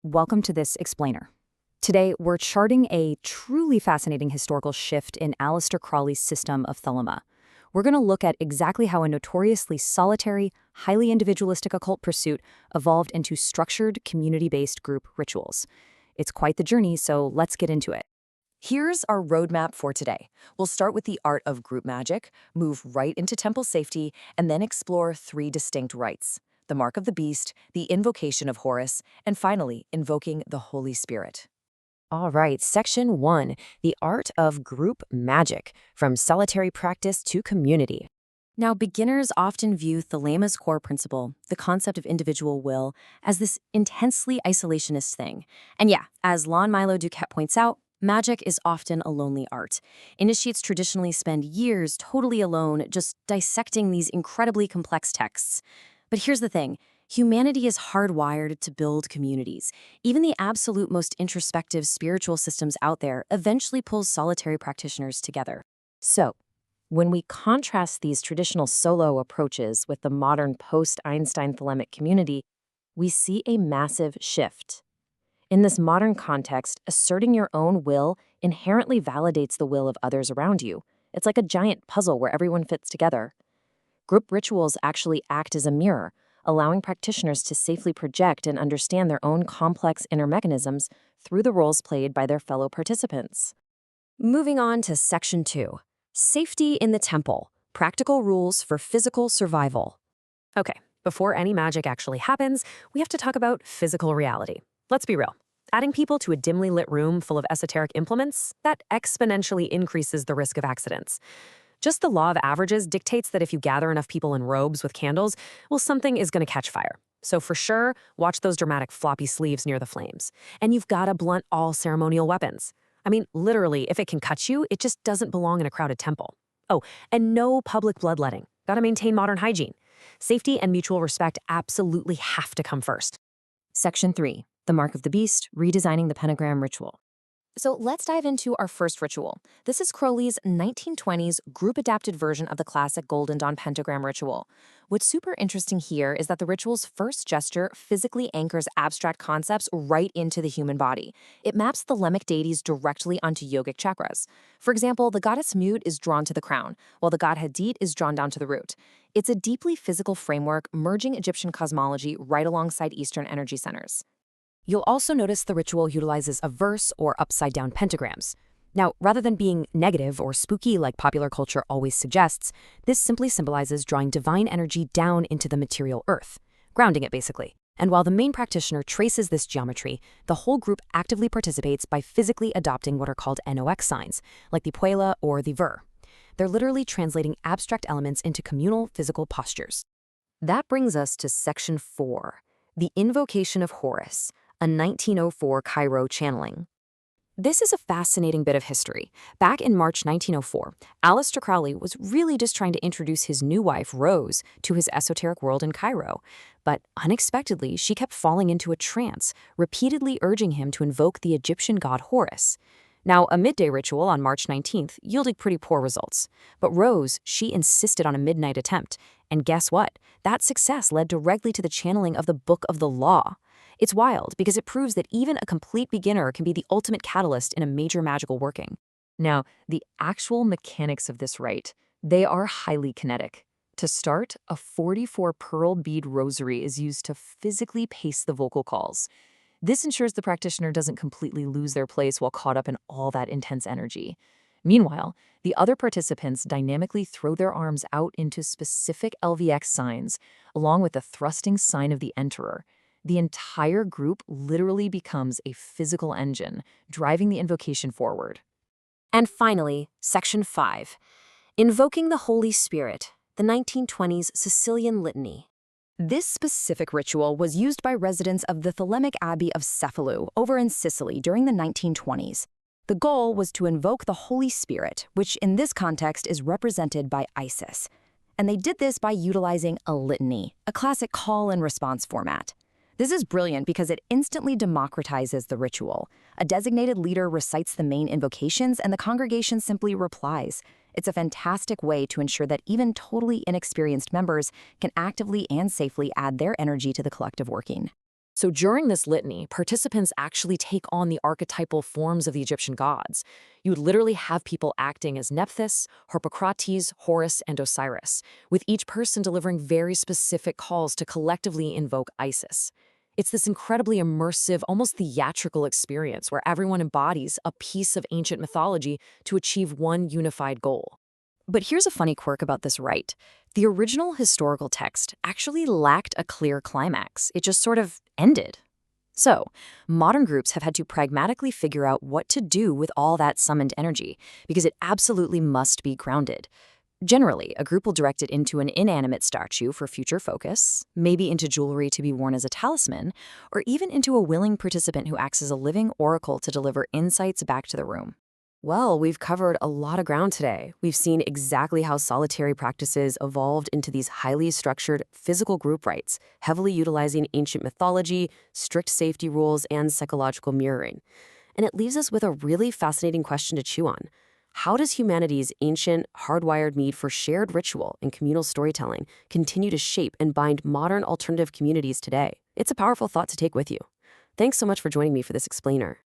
Welcome to this explainer. Today, we're charting a truly fascinating historical shift in Aleister Crowley's system of Thelema. We're going to look at exactly how a notoriously solitary, highly individualistic occult pursuit evolved into structured, community-based group rituals. It's quite the journey, so let's get into it. Here's our roadmap for today. We'll start with the art of group magic, move right into temple safety, and then explore three distinct rites: the Mark of the Beast, the Invocation of Horus, and finally, invoking the Holy Spirit. All right, Section 1, the art of group magic, from solitary practice to community. Now, beginners often view Thelema's core principle, the concept of individual will, as this intensely isolationist thing. And yeah, as Lon Milo Duquette points out, magic is often a lonely art. Initiates traditionally spend years totally alone, just dissecting these incredibly complex texts. But here's the thing. Humanity is hardwired to build communities. Even the absolute most introspective spiritual systems out there eventually pulls solitary practitioners together. So, when we contrast these traditional solo approaches with the modern post-Einstein Thelemic community, we see a massive shift. In this modern context, asserting your own will inherently validates the will of others around you. It's like a giant puzzle where everyone fits together. Group rituals actually act as a mirror, allowing practitioners to safely project and understand their own complex inner mechanisms through the roles played by their fellow participants. Moving on to Section 2, Safety in the Temple, Practical Rules for Physical Survival. Okay, before any magic actually happens, we have to talk about physical reality. Let's be real. Adding people to a dimly lit room full of esoteric implements, that exponentially increases the risk of accidents. Just the law of averages dictates that if you gather enough people in robes with candles, well, something is going to catch fire. So for sure, watch those dramatic floppy sleeves near the flames. And you've got to blunt all ceremonial weapons. I mean, literally, if it can cut you, it just doesn't belong in a crowded temple. Oh, and no public bloodletting. Got to maintain modern hygiene. Safety and mutual respect absolutely have to come first. Section 3, the Mark of the Beast, redesigning the Pentagram ritual. So let's dive into our first ritual. This is Crowley's 1920s group-adapted version of the classic Golden Dawn pentagram ritual. What's super interesting here is that the ritual's first gesture physically anchors abstract concepts right into the human body. It maps Thelemic deities directly onto yogic chakras. For example, the goddess Mut is drawn to the crown, while the god Hadit is drawn down to the root. It's a deeply physical framework merging Egyptian cosmology right alongside Eastern energy centers. You'll also notice the ritual utilizes a verse or upside-down pentagrams. Now, rather than being negative or spooky like popular culture always suggests, this simply symbolizes drawing divine energy down into the material earth, grounding it basically. And while the main practitioner traces this geometry, the whole group actively participates by physically adopting what are called NOx signs, like the puella or the ver. They're literally translating abstract elements into communal physical postures. That brings us to Section 4, the Invocation of Horus, a 1904 Cairo channeling. This is a fascinating bit of history. Back in March 1904, Aleister Crowley was really just trying to introduce his new wife, Rose, to his esoteric world in Cairo. But unexpectedly, she kept falling into a trance, repeatedly urging him to invoke the Egyptian god Horus. Now, a midday ritual on March 19th yielded pretty poor results. But Rose, she insisted on a midnight attempt. And guess what? That success led directly to the channeling of the Book of the Law. It's wild because it proves that even a complete beginner can be the ultimate catalyst in a major magical working. Now, the actual mechanics of this rite, they are highly kinetic. To start, a 44 pearl bead rosary is used to physically pace the vocal calls. This ensures the practitioner doesn't completely lose their place while caught up in all that intense energy. Meanwhile, the other participants dynamically throw their arms out into specific LVX signs, along with the thrusting sign of the Enterer. The entire group literally becomes a physical engine, driving the invocation forward. And finally, Section 5, Invoking the Holy Spirit, the 1920s Sicilian Litany. This specific ritual was used by residents of the Thelemic Abbey of Cefalù over in Sicily during the 1920s. The goal was to invoke the Holy Spirit, which in this context is represented by Isis. And they did this by utilizing a litany, a classic call and response format. This is brilliant because it instantly democratizes the ritual. A designated leader recites the main invocations and the congregation simply replies. It's a fantastic way to ensure that even totally inexperienced members can actively and safely add their energy to the collective working. So during this litany, participants actually take on the archetypal forms of the Egyptian gods. You would literally have people acting as Nephthys, Harpocrates, Horus, and Osiris, with each person delivering very specific calls to collectively invoke Isis. It's this incredibly immersive, almost theatrical experience where everyone embodies a piece of ancient mythology to achieve one unified goal. But here's a funny quirk about this rite. The original historical text actually lacked a clear climax. It just sort of ended. So, modern groups have had to pragmatically figure out what to do with all that summoned energy, because it absolutely must be grounded. Generally, a group will direct it into an inanimate statue for future focus, maybe into jewelry to be worn as a talisman, or even into a willing participant who acts as a living oracle to deliver insights back to the room. Well, we've covered a lot of ground today. We've seen exactly how solitary practices evolved into these highly structured physical group rites, heavily utilizing ancient mythology, strict safety rules, and psychological mirroring. And it leaves us with a really fascinating question to chew on. How does humanity's ancient, hardwired need for shared ritual and communal storytelling continue to shape and bind modern alternative communities today? It's a powerful thought to take with you. Thanks so much for joining me for this explainer.